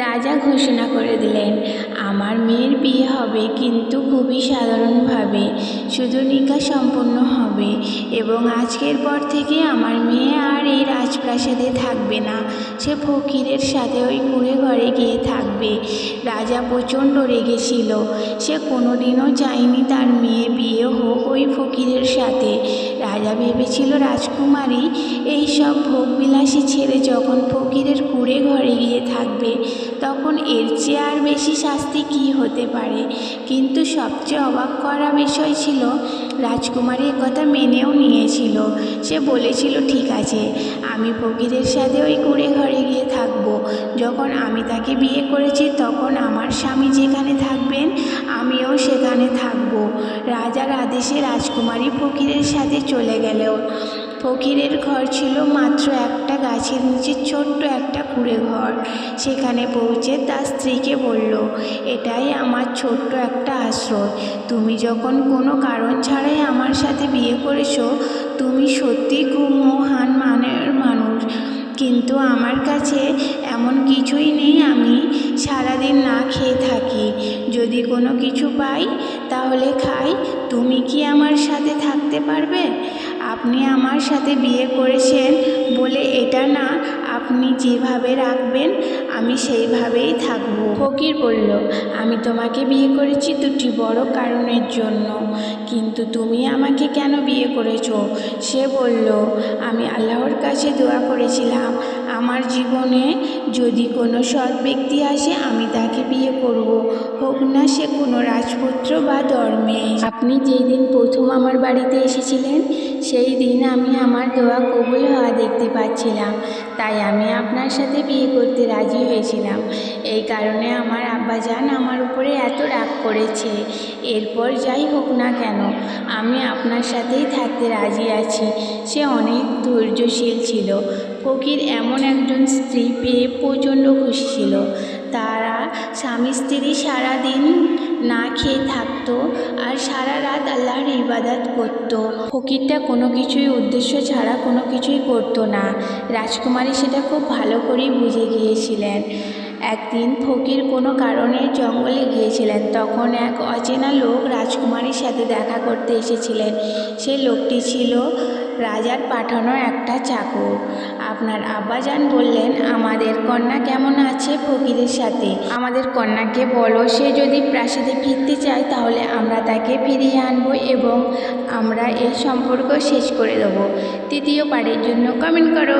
রাজা ঘোষণা করে দিলেন, আমার মেয়ের বিয়ে হবে, কিন্তু খুবই সাধারণভাবে, শুধু নিকাহ সম্পন্ন হবে এবং আজকের পর থেকে আমার মেয়ে আর এই রাজপ্রাসাদে থাকবে না, সে ফকিরের সাথে ওই কুঁড়ে ঘরে গিয়ে থাকবে। রাজা প্রচণ্ড রেগেছিল। সে কোনোদিনও চায়নি তার মেয়ে বিয়ে হোক ওই ফকিরের সাথে। রাজা ভেবেছিল রাজকুমারী এই সব ভোগবিলাসী ছেড়ে যখন ফকিরের কুঁড়ে ঘরে গিয়ে থাকবে, তখন এর চেয়ে আর বেশি শাস্তি কী হতে পারে। কিন্তু সবচেয়ে অবাক করা বিষয় ছিল, রাজকুমারী একথা মেনেও নিয়েছিল। সে বলেছিল, ঠিক আছে, আমি ফকিরের সাথে ওই কুঁড়ে ঘরে গিয়ে থাকবো। যখন আমি তাকে বিয়ে করেছি তখন আমার স্বামী যেখানে থাকবেন আমিও সেখানে থাকবো। রাজার আদেশে রাজকুমারী ফকিরের সাথে চলে গেল। ফকিরের ঘর ছিল মাত্র একটা গাছের নিচে ছোট্ট একটা কুঁড়ে ঘর। সেখানে পৌঁছে তার স্ত্রীকে বলল, এটাই আমার ছোট্ট একটা আশ্রয়। তুমি যখন কোনো কারণ ছাড়াই আমার সাথে বিয়ে করেছো, তুমি সত্যি খুব মহান মানের মানুষ। কিন্তু আমার কাছে এমন কিছুই নেই, আমি সারাদিন না খেয়ে থাকি। যদি কোনো কিছু পাই তাহলে খাই। তুমি কি আমার সাথে থাকতে পারবে? আপনি আমার সাথে বিয়ে করেছেন বলে এটা না, আপনি যেভাবে রাখবেন আমি সেইভাবেই থাকব। ফকির বলল, আমি তোমাকে বিয়ে করেছি দুটি বড় কারণের জন্য, কিন্তু তুমি আমাকে কেন বিয়ে করেছো? সে বলল, আমি আল্লাহর কাছে দোয়া করেছিলাম, আমার জীবনে যদি কোনো সৎ ব্যক্তি আসে আমি তাকে বিয়ে করব, হোক না সে কোনো রাজপুত্র বা দরবেশ। আপনি যেই দিন প্রথম আমার বাড়িতে এসেছিলেন সেই দিন আমি আমার দোয়া কবুল হওয়া দেখতে পাচ্ছিলাম, তাই আমি আপনার সাথে বিয়ে করতে রাজি হয়েছিলাম। এই কারণে আমার আব্বাজান আমার উপরে এত রাগ করেছে। এরপর যাই হোক না কেন, আমি আপনার সাথেই থাকতে রাজি আছি। সে অনেক ধৈর্যশীল ছিল। ফকির এমন একজন স্ত্রী পেয়ে প্রচণ্ড খুশি ছিল। তারা স্বামী স্ত্রী সারাদিন না খেয়ে থাকতো আর সারা রাত আল্লাহর ইবাদত করত। ফকিরটা কোনো কিছুই উদ্দেশ্য ছাড়া কোনো কিছুই করতো না। রাজকুমারী সেটা খুব ভালো করেই বুঝে গিয়েছিলেন। একদিন ফকির কোনো কারণে জঙ্গলে গিয়েছিলেন। তখন এক অচেনা লোক রাজকুমারীর সাথে দেখা করতে এসেছিলেন। সেই লোকটি ছিল রাজার পাঠানো একটা চাকর। আপনার আব্বাজান বললেন, আমাদের কন্যা কেমন আছে ফকিরের সাথে? আমাদের কন্যাকে বলো, সে যদি প্রাসাদে ফিরতে চায় তাহলে আমরা তাকে ফিরিয়ে আনবো এবং আমরা এই সম্পর্ক শেষ করে দেবো। তৃতীয় পার্টের জন্য কমেন্ট করো।